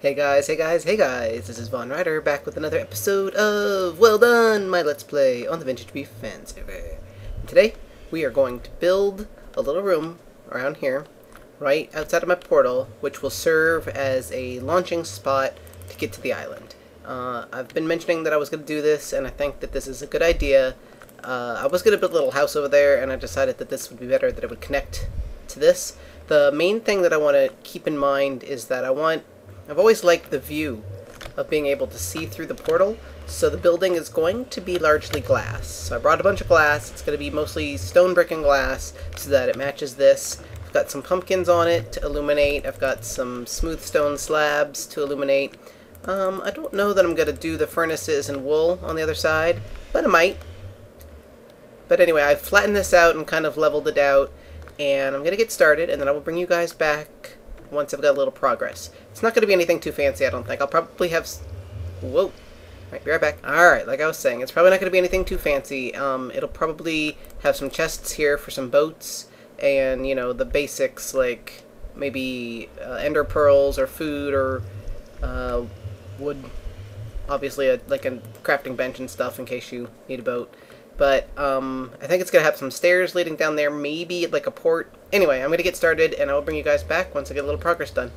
Hey guys, hey guys, hey guys, this is Von Ryder back with another episode of Well Done, my Let's Play on the VintageBeef Fan Server. And today, we are going to build a little room around here, right outside of my portal, which will serve as a launching spot to get to the island. I've been mentioning that I was going to do this, and I think that this is a good idea. I was going to build a little house over there, and I decided that this would be better, that it would connect to this. The main thing that I want to keep in mind is that I've always liked the view of being able to see through the portal, so the building is going to be largely glass. So I brought a bunch of glass. It's going to be mostly stone, brick, and glass so that it matches this. I've got some pumpkins on it to illuminate. I've got some smooth stone slabs to illuminate. I don't know that I'm going to do the furnaces and wool on the other side, but I might. But anyway, I've flattened this out and kind of leveled it out, and I'm going to get started, and then I will bring you guys back once I've got a little progress. It's not going to be anything too fancy, I don't think. I'll probably have... Whoa. Alright, be right back. Alright, like I was saying, it's probably not going to be anything too fancy. It'll probably have some chests here for some boats, and, you know, the basics, like maybe ender pearls or food or wood. Obviously, like a crafting bench and stuff in case you need a boat. But I think it's going to have some stairs leading down there, maybe like a port. Anyway, I'm going to get started, and I'll bring you guys back once I get a little progress done.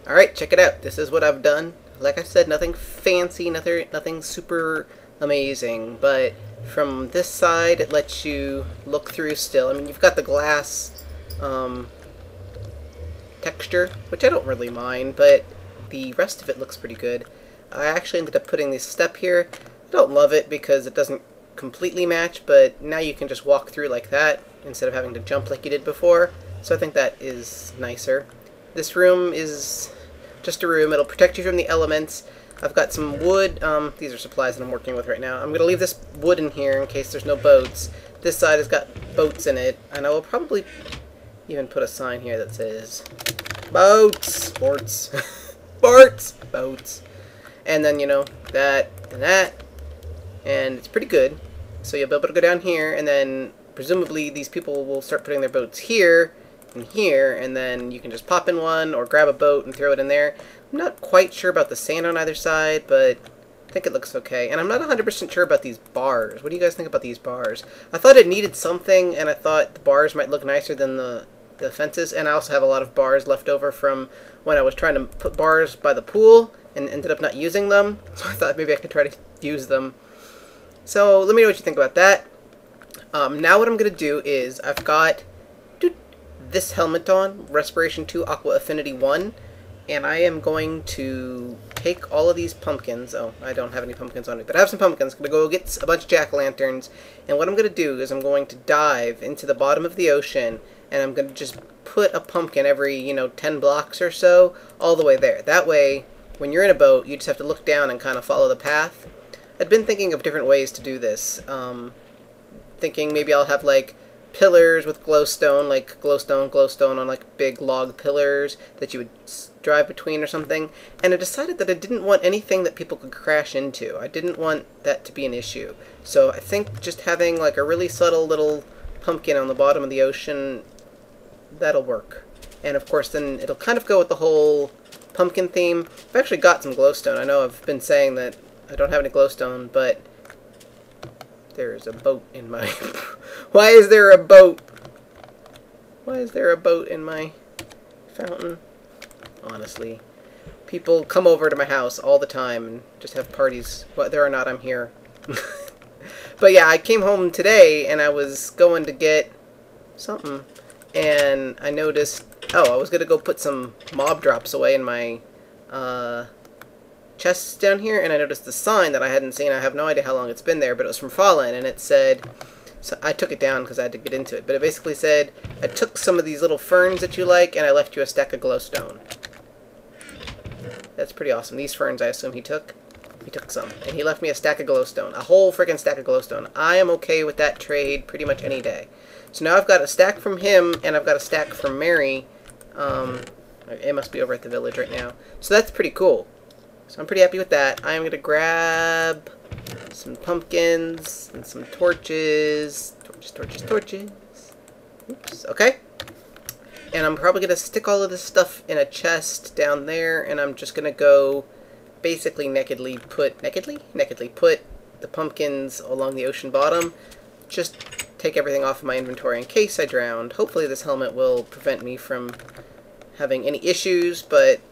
Alright, check it out. This is what I've done. Like I said, nothing fancy, nothing super amazing, but from this side, it lets you look through still. I mean, you've got the glass texture, which I don't really mind, but the rest of it looks pretty good. I actually ended up putting this step here. I don't love it because it doesn't completely match, but now you can just walk through like that instead of having to jump like you did before, so I think that is nicer. This room is just a room. It'll protect you from the elements. I've got some wood. These are supplies that I'm working with right now. I'm going to leave this wood in here in case there's no boats. This side has got boats in it, and I will probably even put a sign here that says boats, boarts, boarts, boats. And then, you know, that and that. And it's pretty good. So you'll be able to go down here, and then presumably these people will start putting their boats here and here, and then you can just pop in one or grab a boat and throw it in there. I'm not quite sure about the sand on either side, but I think it looks okay. And I'm not 100% sure about these bars. What do you guys think about these bars? I thought it needed something, and I thought the bars might look nicer than the fences. And I also have a lot of bars left over from when I was trying to put bars by the pool and ended up not using them. So I thought maybe I could try to use them. So let me know what you think about that. Now what I'm going to do is I've got this helmet on, Respiration 2 Aqua Affinity 1, and I am going to take all of these pumpkins. Oh, I don't have any pumpkins on me, but I have some pumpkins. I'm going to go get a bunch of jack-o'-lanterns, and what I'm going to do is I'm going to dive into the bottom of the ocean, and I'm going to just put a pumpkin every, 10 blocks or so, all the way there. That way, when you're in a boat, you just have to look down and kind of follow the path. I'd been thinking of different ways to do this. Thinking maybe I'll have, like, pillars with glowstone, like glowstone on, like, big log pillars that you would drive between or something. And I decided that I didn't want anything that people could crash into. I didn't want that to be an issue. So I think just having, like, a really subtle little pumpkin on the bottom of the ocean, that'll work. And, of course, then it'll kind of go with the whole pumpkin theme. I've actually got some glowstone. I know I've been saying that I don't have any glowstone, but there's a boat in my... Why is there a boat? Why is there a boat in my fountain? Honestly. People come over to my house all the time and just have parties, whether or not I'm here. But yeah, I came home today and I was going to get something, and I noticed... Oh, I was going to go put some mob drops away in my chests down here, and I noticed the sign that I hadn't seen. I have no idea how long it's been there, but it was from Fallen, and it said... So I took it down because I had to get into it, but it basically said, I took some of these little ferns that you like, and I left you a stack of glowstone. That's pretty awesome. These ferns, I assume he took? He took some, and he left me a stack of glowstone. A whole freaking stack of glowstone. I am okay with that trade pretty much any day. So now I've got a stack from him, and I've got a stack from Mary. It must be over at the village right now. So that's pretty cool. So I'm pretty happy with that. I'm going to grab some pumpkins and some torches. Torches. Oops. Okay. And I'm probably going to stick all of this stuff in a chest down there, and I'm just going to go basically nakedly put the pumpkins along the ocean bottom. Just take everything off of my inventory in case I drowned. Hopefully this helmet will prevent me from having any issues, but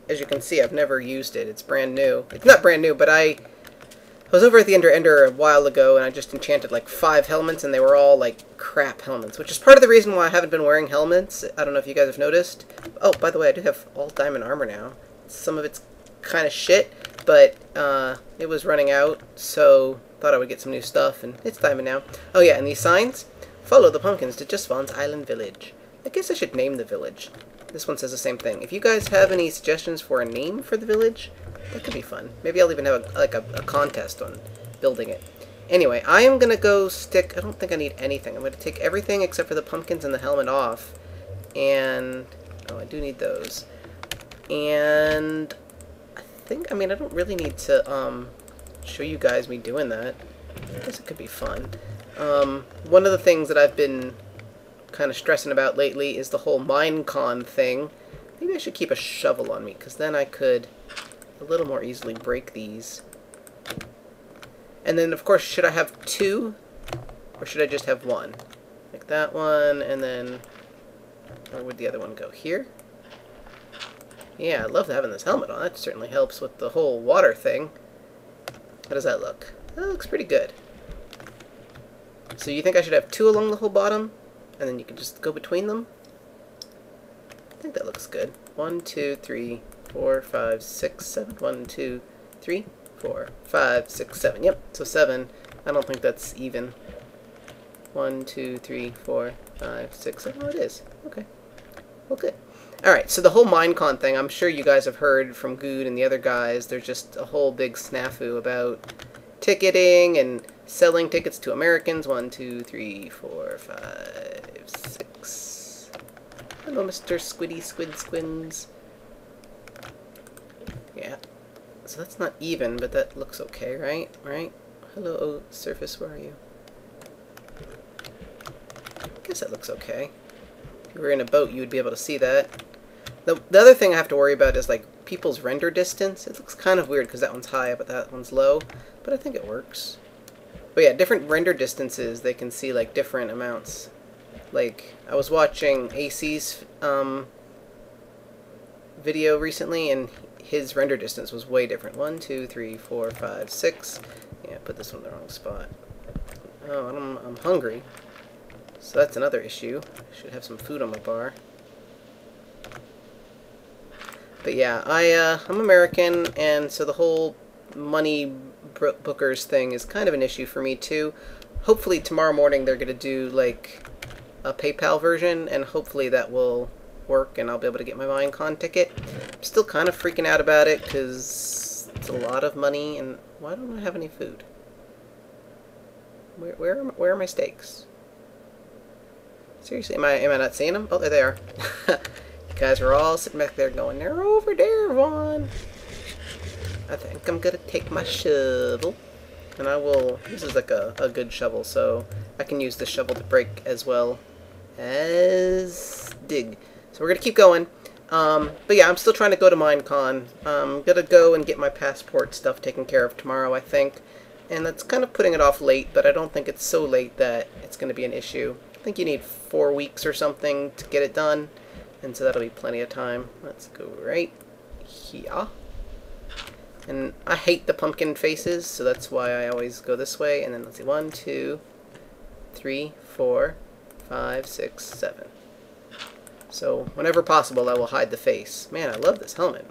as you can see, I've never used it. It's brand new. It's not brand new, but I was over at the Ender a while ago, and I just enchanted like 5 helmets, and they were all like crap helmets, which is part of the reason why I haven't been wearing helmets. I don't know if you guys have noticed. Oh, by the way, I do have all diamond armor now. Some of it's kind of shit, but it was running out, so thought I would get some new stuff, and it's diamond now. Oh yeah, and these signs? Follow the pumpkins to JustVan's Island Village. I guess I should name the village. This one says the same thing. If you guys have any suggestions for a name for the village, that could be fun. Maybe I'll even have a contest on building it. Anyway, I am going to go stick... I don't think I need anything. I'm going to take everything except for the pumpkins and the helmet off. And... oh, I do need those. And... I mean, I don't really need to show you guys me doing that. I guess it could be fun. One of the things that I've been kind of stressing about lately is the whole Minecon thing. Maybe I should keep a shovel on me, because then I could a little more easily break these. And then, of course, should I have 2? Or should I just have 1? Like that one, and then... where would the other one go? Here? Yeah, I love having this helmet on. That certainly helps with the whole water thing. How does that look? That looks pretty good. So you think I should have 2 along the whole bottom? And then you can just go between them? I think that looks good. 1, 2, 3, 4, 5, 6, 7. 1, 2, 3, 4, 5, 6, 7. Yep, so 7. I don't think that's even. 1, 2, 3, 4, 5, 6, 7. Oh, it is. Okay. Well, good. Alright, so the whole Minecon thing, I'm sure you guys have heard from Good and the other guys. There's just a whole big snafu about ticketing and selling tickets to Americans. 1, 2, 3, 4, 5, 6. Hello, Mr. Squiddy Squins. Yeah. So that's not even, but that looks okay, right? Right? Hello, oh, surface, where are you? I guess that looks okay. If you were in a boat, you would be able to see that. The other thing I have to worry about is, like, people's render distance. It looks kind of weird because that one's high, but that one's low. But I think it works. But yeah, different render distances, they can see, like, different amounts. Like, I was watching AC's video recently, and his render distance was way different. 1, 2, 3, 4, 5, 6. Yeah, I put this one in the wrong spot. Oh, I'm hungry. So that's another issue. I should have some food on my bar. But yeah, I'm American, and so the whole money bookers thing is kind of an issue for me too. Hopefully tomorrow morning they're going to do like a PayPal version, and hopefully that will work and I'll be able to get my Minecon ticket. I'm still kind of freaking out about it because it's a lot of money, and why don't I have any food? Where are my steaks? Seriously, am I not seeing them? Oh, there they are. You guys are all sitting back there going, they're over there, Vaughn. I think I'm gonna take my shovel, and I will, this is like a good shovel, so I can use this shovel to break as well as dig. So we're gonna keep going. But yeah, I'm still trying to go to Minecon. I'm gonna go and get my passport stuff taken care of tomorrow, I think. And that's kind of putting it off late, but I don't think it's so late that it's gonna be an issue. I think you need 4 weeks or something to get it done, and so that'll be plenty of time. Let's go right here. And I hate the pumpkin faces, so that's why I always go this way. And then let's see, 1, 2, 3, 4, 5, 6, 7. So whenever possible, I will hide the face. Man, I love this helmet.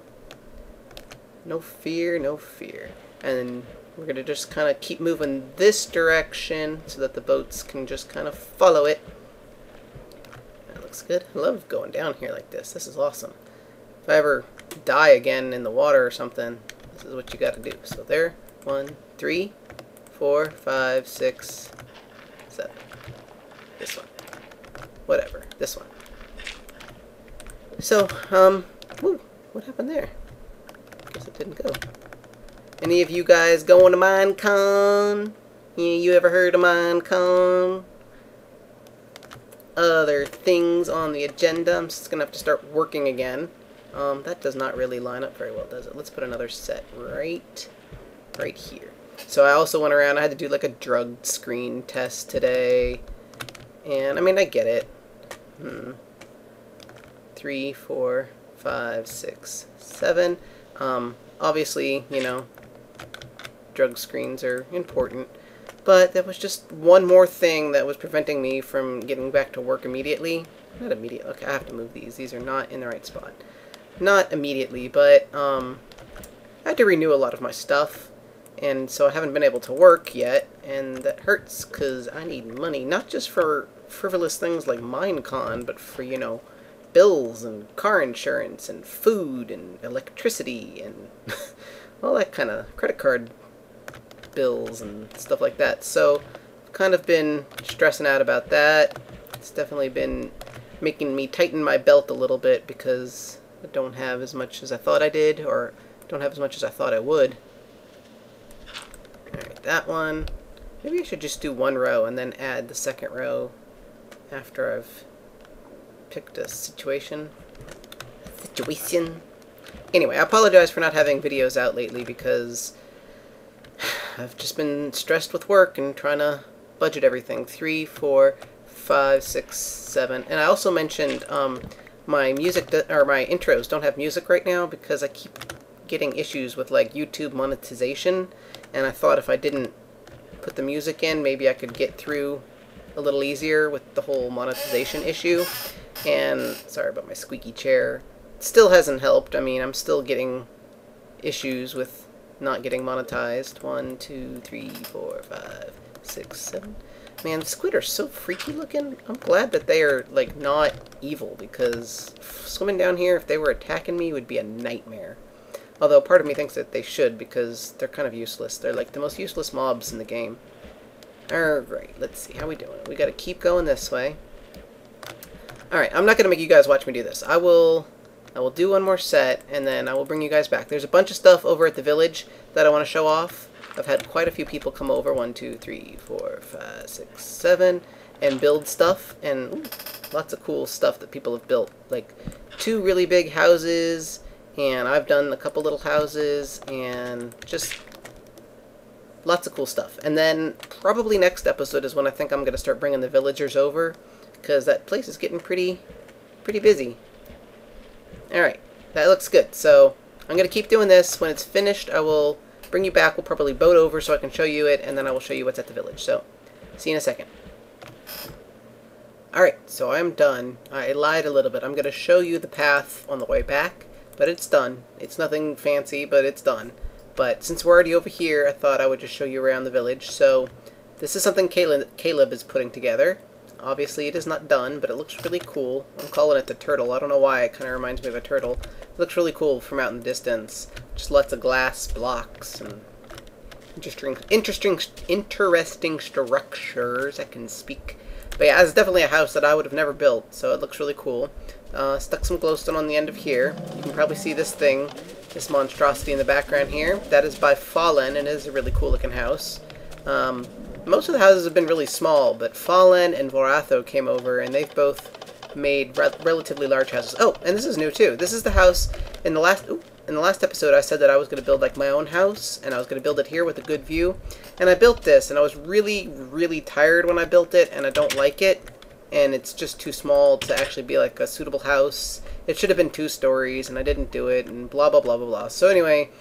No fear, no fear. And we're going to just kind of keep moving this direction so that the boats can just kind of follow it. That looks good. I love going down here like this. This is awesome. If I ever die again in the water or something, this is what you got to do. So there, 1, 3, 4, 5, 6, 7. This one. Whatever. This one. So, woo, what happened there? Guess it didn't go. Any of you guys going to Minecon? You ever heard of Minecon? other things on the agenda. I'm just gonna have to start working again. That does not really line up very well, does it? Let's put another set right here. So I also went around, I had to do like a drug screen test today. And, I mean, I get it. 3, 4, 5, 6, 7. Obviously, you know, drug screens are important. But there was just one more thing that was preventing me from getting back to work immediately. Not immediately. Okay, I have to move these. These are not in the right spot. Not immediately, but I had to renew a lot of my stuff. And so I haven't been able to work yet, and that hurts because I need money, not just for frivolous things like Minecon, but for, you know, bills and car insurance and food and electricity and all that kind of credit card bills and stuff like that. So I've kind of been stressing out about that. It's definitely been making me tighten my belt a little bit because I don't have as much as I thought I did, or don't have as much as I thought I would. Alright, that one. Maybe I should just do one row and then add the second row after I've picked a situation. Anyway, I apologize for not having videos out lately because I've just been stressed with work and trying to budget everything. 3, 4, 5, 6, 7. And I also mentioned my music, or my intros don't have music right now because I keep getting issues with like YouTube monetization. And I thought if I didn't put the music in, maybe I could get through a little easier with the whole monetization issue. And sorry about my squeaky chair. It still hasn't helped. I mean, I'm still getting issues with not getting monetized. 1, 2, 3, 4, 5, 6, 7. Man, the squid are so freaky looking. I'm glad that they are like not evil, because swimming down here, if they were attacking me, would be a nightmare. Although part of me thinks that they should, because they're kind of useless. They're like the most useless mobs in the game. Alright, let's see. How we doing? We gotta keep going this way. Alright, I'm not gonna make you guys watch me do this. I will do one more set, and then I will bring you guys back. There's a bunch of stuff over at the village that I want to show off. I've had quite a few people come over. 1, 2, 3, 4, 5, 6, 7. And build stuff. And ooh, lots of cool stuff that people have built. Like 2 really big houses. And I've done a couple little houses, and just lots of cool stuff. And then probably next episode is when I think I'm going to start bringing the villagers over, because that place is getting pretty busy. Alright, that looks good. So I'm going to keep doing this. When it's finished, I will bring you back. We'll probably boat over so I can show you it, and then I will show you what's at the village. So see you in a second. Alright, so I'm done. I lied a little bit. I'm going to show you the path on the way back. But it's done. It's nothing fancy, but it's done. But since we're already over here, I thought I would just show you around the village. So this is something Caleb is putting together. Obviously it is not done, but it looks really cool. I'm calling it the turtle. I don't know why, it kind of reminds me of a turtle. It looks really cool from out in the distance. Just lots of glass blocks and interesting structures. I can speak. But yeah, it's definitely a house that I would have never built, so it looks really cool. Stuck some glowstone on the end of here. You can probably see this thing, this monstrosity in the background here. That is by Fallen, and it is a really cool looking house. Most of the houses have been really small, but Fallen and Voratho came over, and they've both made relatively large houses. Oh, and this is new too. This is the house in the last episode. I said that I was going to build like my own house, and I was going to build it here with a good view. And I built this, and I was really tired when I built it, and I don't like it. And it's just too small to actually be like a suitable house. It should have been 2 stories, and I didn't do it, and blah blah blah blah blah. So anyway,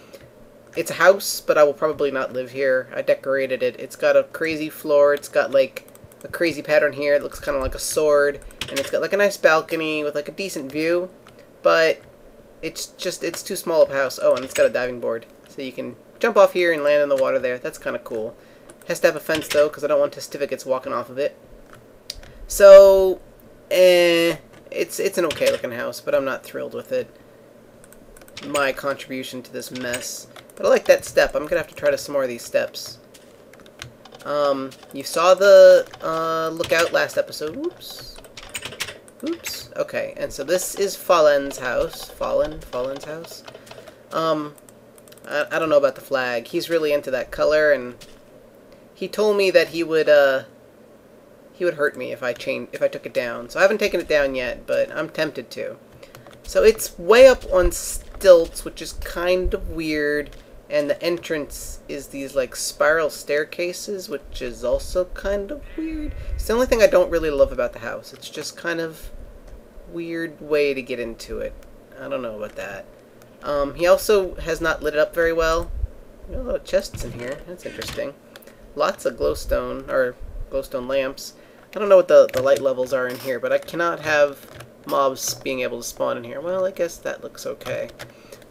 it's a house, but I will probably not live here. I decorated it. It's got a crazy floor. It's got like a crazy pattern here. It looks kind of like a sword, and it's got like a nice balcony with like a decent view. But it's too small of a house. Oh, and it's got a diving board, so you can jump off here and land in the water there. That's kind of cool. Has to have a fence though, because I don't want testificates walking off of it. So, it's an okay looking house, but I'm not thrilled with it. My contribution to this mess. But I like that step. I'm gonna have to try some more of these steps. You saw the lookout last episode. Whoops. Oops. Okay, and so this is Fallen's house. Fallen's house. I don't know about the flag. He's really into that color, and he told me that he would he would hurt me if I took it down. So I haven't taken it down yet, but I'm tempted to. So it's way up on stilts, which is kind of weird. And the entrance is these like spiral staircases, which is also kind of weird. It's the only thing I don't really love about the house. It's just kind of weird way to get into it. I don't know about that. He also has not lit it up very well. A lot of chests in here. That's interesting. Lots of glowstone, or glowstone lamps. I don't know what the light levels are in here, but I cannot have mobs being able to spawn in here. Well, I guess that looks okay.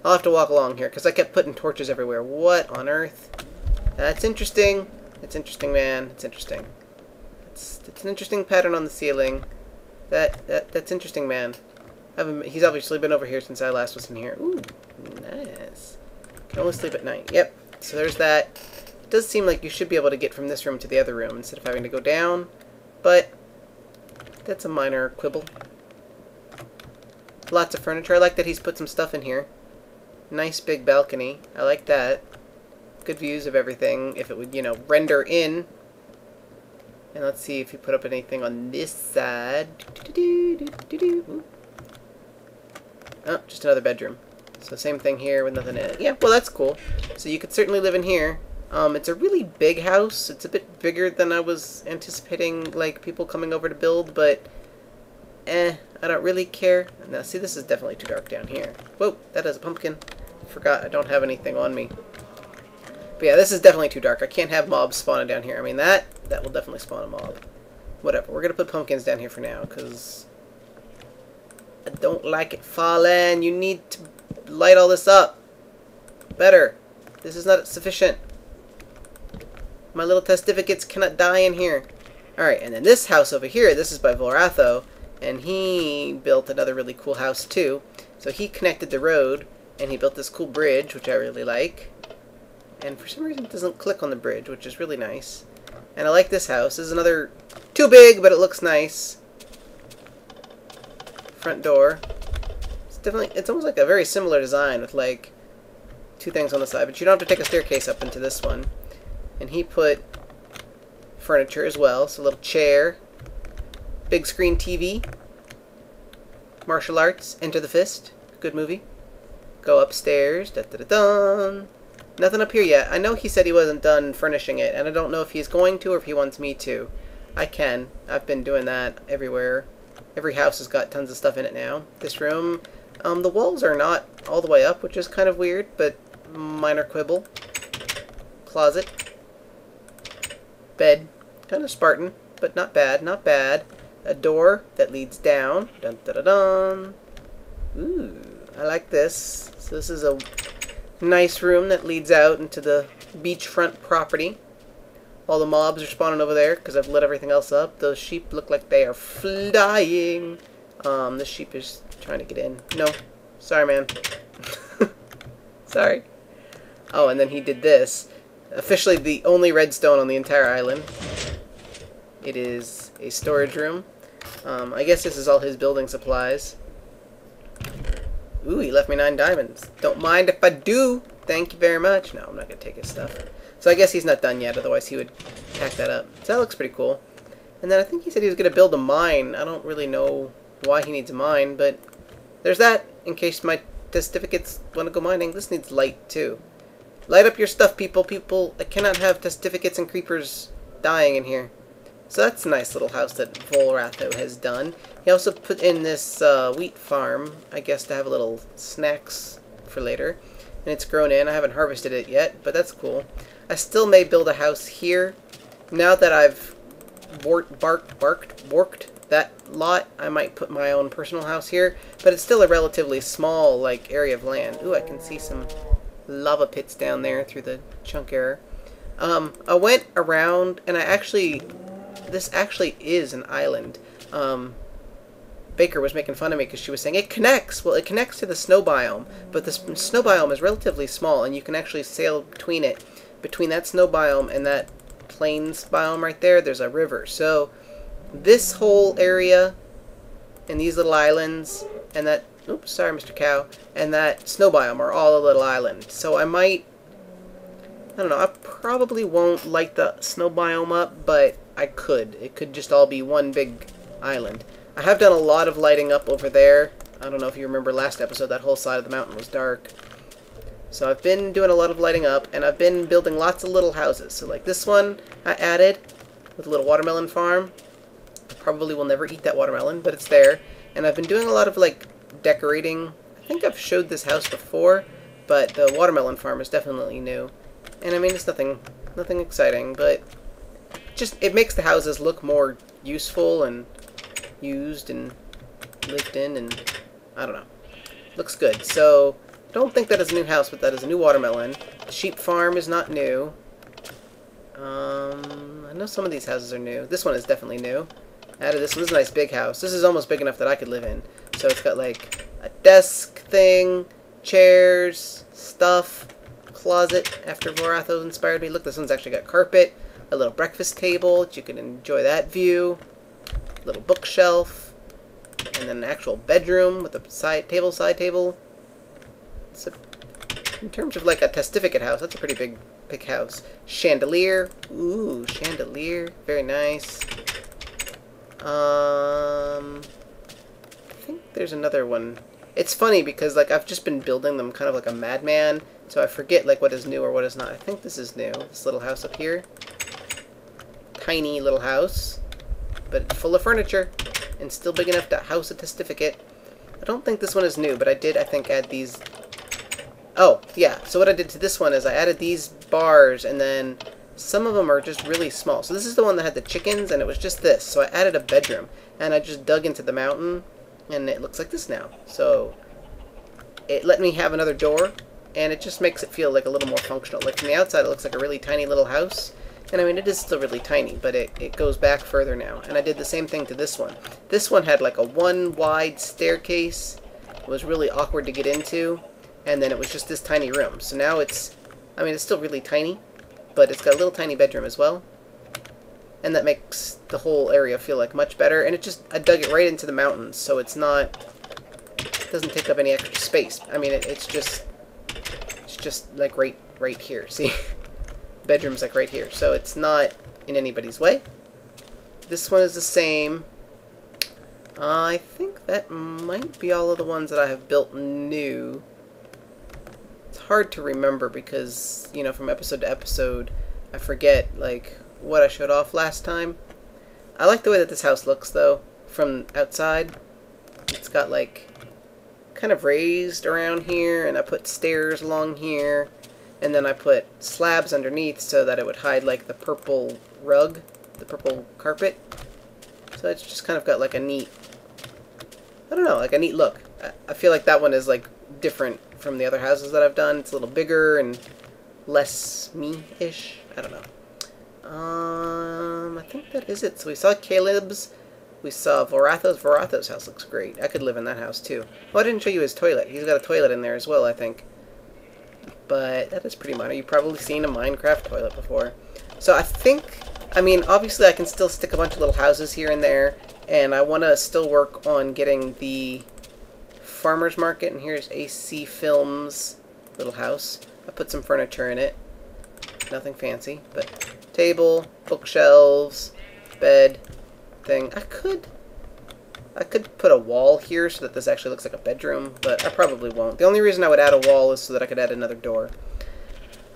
I'll have to walk along here, because I kept putting torches everywhere. What on earth? That's interesting. It's interesting, man. It's interesting. It's an interesting pattern on the ceiling. That's interesting, man. He's obviously been over here since I last was in here. Ooh, nice. Can only sleep at night. Yep. So there's that. It does seem like you should be able to get from this room to the other room instead of having to go down, but that's a minor quibble. Lots of furniture. I like that he's put some stuff in here. Nice big balcony. I like that. Good views of everything. If it would, you know, render in. And let's see if you put up anything on this side. Oh, just another bedroom. So same thing here with nothing in it. Yeah, well that's cool. So you could certainly live in here. It's a really big house. It's a bit bigger than I was anticipating, like people coming over to build, but I don't really care. Now see, this is definitely too dark down here. Whoa, that is a pumpkin. Forgot I don't have anything on me. But yeah, this is definitely too dark. I can't have mobs spawning down here. I mean, that will definitely spawn a mob. Whatever, we're gonna put pumpkins down here for now, because I don't like it falling. You need to light all this up better. This is not sufficient. My little testificates cannot die in here. Alright, and then this house over here, this is by Volratho, and he built another really cool house too. So he connected the road, and he built this cool bridge, which I really like. And for some reason it doesn't click on the bridge, which is really nice. And I like this house. This is another, too big, but it looks nice. Front door. It's almost like a very similar design with like two things on the side, but you don't have to take a staircase up into this one. And he put furniture as well, so a little chair, big screen TV, martial arts, Enter the Fist, good movie. Go upstairs, da-da-da-dun. Nothing up here yet. I know he said he wasn't done furnishing it, and I don't know if he's going to or if he wants me to. I can. I've been doing that everywhere. Every house has got tons of stuff in it now. This room, the walls are not all the way up, which is kind of weird, but minor quibble. Closet. Bed. Kind of Spartan, but not bad, not bad. A door that leads down. Dun dun dun dun. Ooh, I like this. So this is a nice room that leads out into the beachfront property. All the mobs are spawning over there because I've lit everything else up. Those sheep look like they are flying. This sheep is trying to get in. No. Sorry, man. Sorry. Oh, and then he did this. Officially the only redstone on the entire island. It is a storage room. I guess this is all his building supplies. Ooh, he left me 9 diamonds. Don't mind if I do. Thank you very much. No, I'm not going to take his stuff. So I guess he's not done yet, otherwise he would pack that up. So that looks pretty cool. And then I think he said he was going to build a mine. I don't really know why he needs a mine, but there's that, in case my testificates want to go mining. This needs light, too. Light up your stuff, people. People, I cannot have testificates and creepers dying in here. So that's a nice little house that Volratho has done. He also put in this wheat farm, I guess to have a little snacks for later. And it's grown in. I haven't harvested it yet, but that's cool. I still may build a house here. Now that I've borked that lot, I might put my own personal house here. But it's still a relatively small like area of land. Ooh, I can see some lava pits down there through the chunk error. I went around and this actually is an island. Baker was making fun of me because she was saying it connects. Well, it connects to the snow biome, but the snow biome is relatively small, and you can actually sail between it. Between that snow biome and that plains biome right there, there's a river. So this whole area and these little islands and that, oops, sorry, Mr. Cow, and that snow biome are all a little island. So I might, I don't know, I probably won't light the snow biome up, but I could. It could just all be one big island. I have done a lot of lighting up over there. I don't know if you remember last episode, that whole side of the mountain was dark. So I've been doing a lot of lighting up, and I've been building lots of little houses. So like this one I added with a little watermelon farm. Probably will never eat that watermelon, but it's there. And I've been doing a lot of like decorating. I think I've showed this house before, but the watermelon farm is definitely new. And I mean, it's nothing exciting, but just it makes the houses look more useful and used and lived in, and I don't know. Looks good. So don't think that is a new house, but that is a new watermelon. The sheep farm is not new. I know some of these houses are new. This one is definitely new. Added this one. This is a nice big house. This is almost big enough that I could live in. So it's got like a desk thing, chairs, stuff, closet after Vorathos inspired me. Look, this one's actually got carpet, a little breakfast table that you can enjoy that view, a little bookshelf, and then an actual bedroom with a side table. So in terms of like a testificate house, that's a pretty big house. Chandelier. Ooh, chandelier. Very nice. I think there's another one. It's funny because like I've just been building them kind of like a madman, so I forget like what is new or what is not. I think this is new. This little house up here. Tiny little house, but full of furniture and still big enough to house a testificate. I don't think this one is new, but I think add these. Oh, yeah. So what I did to this one is I added these bars, and then some of them are just really small. So this is the one that had the chickens, and it was just this. So I added a bedroom, and I just dug into the mountain, and it looks like this now. So it let me have another door, and it just makes it feel like a little more functional. Like from the outside, it looks like a really tiny little house. And I mean, it is still really tiny, but it goes back further now. And I did the same thing to this one. This one had like a one wide staircase. It was really awkward to get into. And then it was just this tiny room. So now it's, I mean, it's still really tiny, but it's got a little tiny bedroom as well. And that makes the whole area feel like much better. And I dug it right into the mountains, so it doesn't take up any extra space. I mean, it's just like right here. See? Bedroom's like right here, so it's not in anybody's way. This one is the same. I think that might be all of the ones that I have built new. It's hard to remember because, you know, from episode to episode, I forget, like, what I showed off last time. I like the way that this house looks, though, from outside. It's got, like, kind of raised around here, and I put stairs along here. And then I put slabs underneath so that it would hide like the purple rug, the purple carpet. So it's just kind of got like a neat, I don't know, like a neat look. I feel like that one is like different from the other houses that I've done. It's a little bigger and less me-ish. I don't know. I think that is it. So we saw Caleb's. We saw Vorathos. Vorathos' house looks great. I could live in that house too. Oh, I didn't show you his toilet. He's got a toilet in there as well, I think. But that is pretty minor. You've probably seen a Minecraft toilet before. So I mean, obviously I can still stick a bunch of little houses here and there, and I want to still work on getting the farmer's market, and here's AC Films' little house. I put some furniture in it. Nothing fancy, but table, bookshelves, bed, thing. I could put a wall here so that this actually looks like a bedroom, but I probably won't. The only reason I would add a wall is so that I could add another door.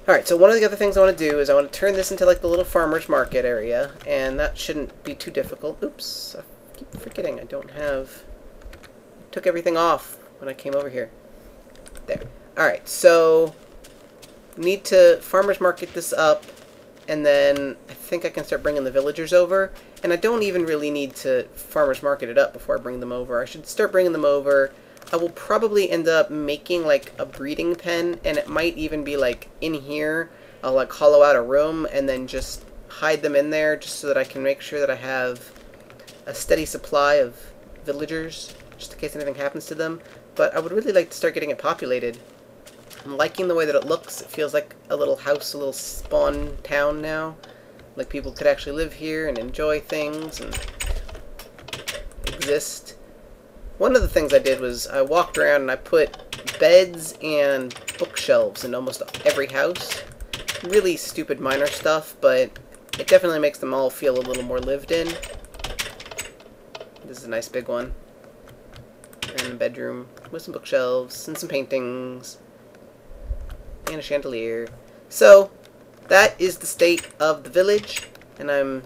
Alright, so one of the other things I want to do is I want to turn this into like the little farmer's market area, and that shouldn't be too difficult. Oops, I keep forgetting I took everything off when I came over here. There. Alright, so need to farmer's market this up, and then I think I can start bringing the villagers over. And I don't even really need to farmer's market it up before I bring them over. I should start bringing them over. I will probably end up making like a breeding pen, and it might even be like in here. I'll like hollow out a room and then just hide them in there just so that I can make sure that I have a steady supply of villagers just in case anything happens to them. But I would really like to start getting it populated. I'm liking the way that it looks. It feels like a little house, a little spawn town now. Like people could actually live here and enjoy things and exist. One of the things I did was I walked around and I put beds and bookshelves in almost every house. Really stupid minor stuff, but it definitely makes them all feel a little more lived in. This is a nice big one. And a bedroom with some bookshelves and some paintings and a chandelier. So that is the state of the village, and I'm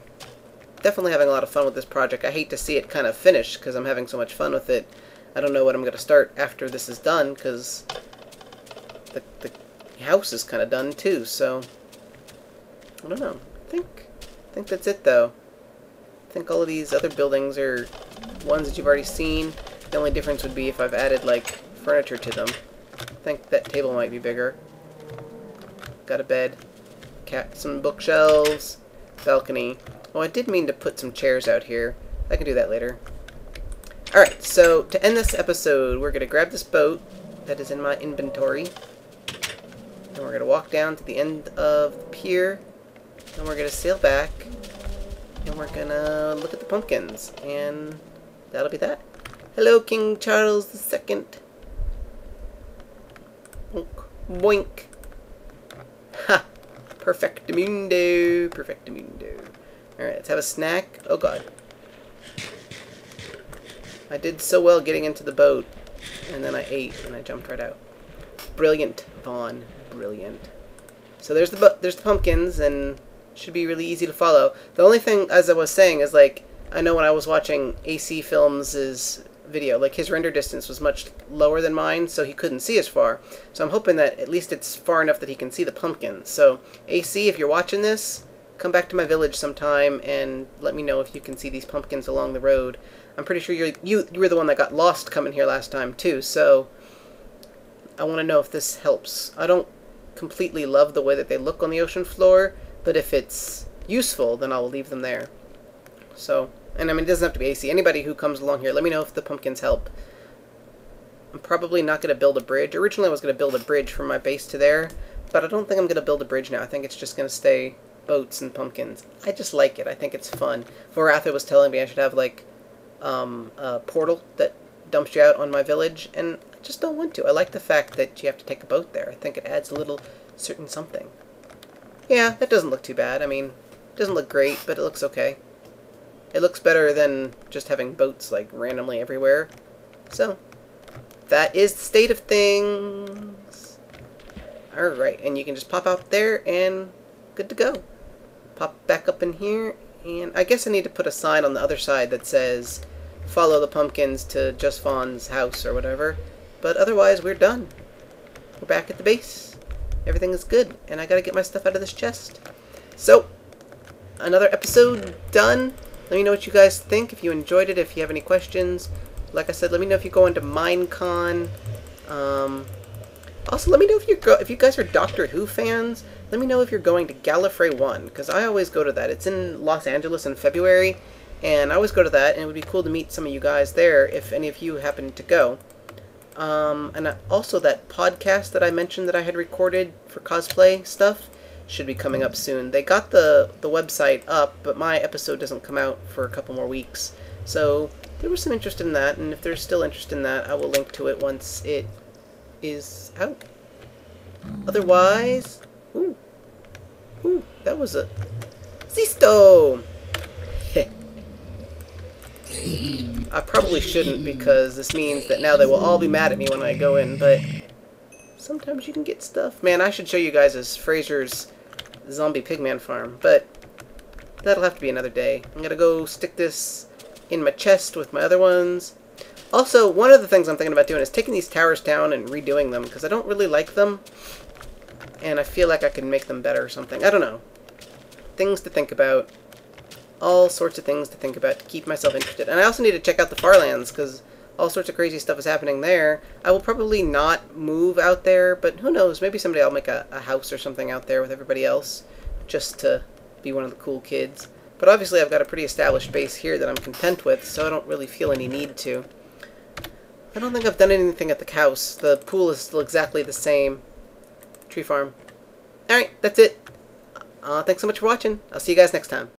definitely having a lot of fun with this project. I hate to see it kind of finish because I'm having so much fun with it. I don't know what I'm going to start after this is done because the house is kind of done too, so I don't know. I think that's it though. I think all of these other buildings are ones that you've already seen. The only difference would be if I've added like furniture to them. I think that table might be bigger. Got a bed, some bookshelves, balcony. Oh, I did mean to put some chairs out here. I can do that later. Alright, so to end this episode, we're going to grab this boat that is in my inventory. And we're going to walk down to the end of the pier. And we're going to sail back. And we're going to look at the pumpkins. And that'll be that. Hello, King Charles II. Boink. Boink. Ha! Perfectamundo. Perfectamundo. Alright, let's have a snack. Oh god. I did so well getting into the boat, and then I ate, and I jumped right out. Brilliant, Vaughn. Brilliant. So there's the pumpkins, and it should be really easy to follow. The only thing, as I was saying, is like, I know when I was watching AC Films' video, like his render distance was much lower than mine, so he couldn't see as far. So I'm hoping that at least it's far enough that he can see the pumpkins. So AC, if you're watching this, come back to my village sometime and let me know if you can see these pumpkins along the road. I'm pretty sure you were the one that got lost coming here last time too, so I want to know if this helps. I don't completely love the way that they look on the ocean floor, but if it's useful, then I'll leave them there. So, and I mean, it doesn't have to be AC. Anybody who comes along here, let me know if the pumpkins help. I'm probably not going to build a bridge. Originally I was going to build a bridge from my base to there, but I don't think I'm going to build a bridge now. I think it's just going to stay boats and pumpkins. I just like it. I think it's fun. Voratha was telling me I should have like a portal that dumps you out on my village, and I just don't want to. I like the fact that you have to take a boat there. I think it adds a little certain something. Yeah, that doesn't look too bad. I mean, it doesn't look great, but it looks okay. It looks better than just having boats like randomly everywhere. So, that is the state of things. Alright, and you can just pop out there and good to go. Pop back up in here. And I guess I need to put a sign on the other side that says, follow the pumpkins to JustVan's house or whatever. But otherwise, we're done. We're back at the base. Everything is good. And I gotta get my stuff out of this chest. So, another episode done. Let me know what you guys think, if you enjoyed it, if you have any questions. Like I said, let me know if you go into Minecon. Also, let me know if you guys are Doctor Who fans. Let me know if you're going to Gallifrey 1, because I always go to that. It's in Los Angeles in February, and I always go to that, and it would be cool to meet some of you guys there if any of you happen to go. And also that podcast that I mentioned that I had recorded for cosplay stuff should be coming up soon. They got the website up, but my episode doesn't come out for a couple more weeks. So there was some interest in that, and if there's still interest in that, I will link to it once it is out. Otherwise, ooh, that was a Zisto! I probably shouldn't, because this means that now they will all be mad at me when I go in, but sometimes you can get stuff. Man, I should show you guys this Fraser's zombie pigman farm, but that'll have to be another day. I'm gonna go stick this in my chest with my other ones. Also, one of the things I'm thinking about doing is taking these towers down and redoing them, because I don't really like them, and I feel like I can make them better or something. I don't know. Things to think about. All sorts of things to think about to keep myself interested. And I also need to check out the Farlands, because all sorts of crazy stuff is happening there. I will probably not move out there, but who knows, maybe someday I'll make a house or something out there with everybody else, just to be one of the cool kids. But obviously I've got a pretty established base here that I'm content with, so I don't really feel any need to. I don't think I've done anything at the house. The pool is still exactly the same. Tree farm. Alright, that's it. Thanks so much for watching. I'll see you guys next time.